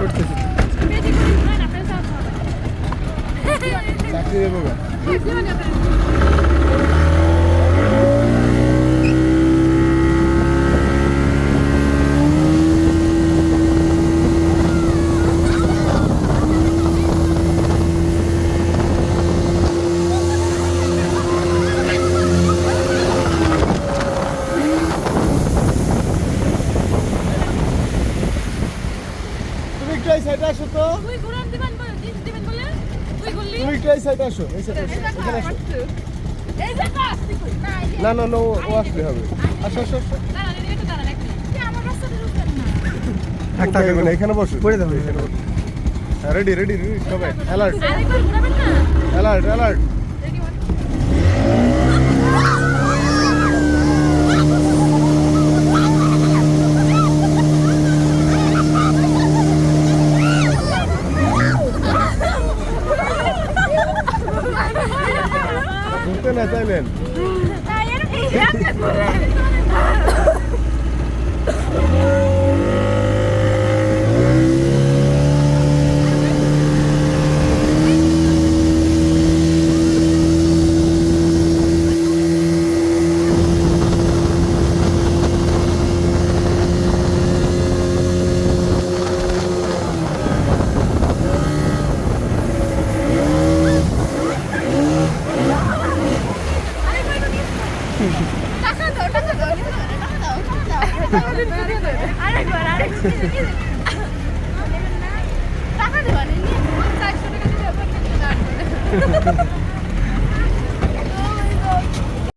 উঠতেছি চাকরি দেবো গা সাইডে আসো তো তুই ঘুরান দিবেন বলে তুই গুলি তুমি একটু এই সাইডে আসো এই সাইডে এখানে আসো এই যে কাজ তুই কই না না না ও আসলে হবে আসো আসো আসো না না এটা দাঁড়া রাখ তুই আমার রাস্তাতে ঢুকবেন না থাক থাক এখানে বসো করে দাও এখানে বসো রেডি রেডি সবাই অ্যালার্ট আরেকবার ঘুরাবেন না অ্যালার্ট অ্যালার্ট রেডি ওয়ান ঘুরতে না চাইলেন আরেকবার টাকা দেবেন 400 টাকা দিলে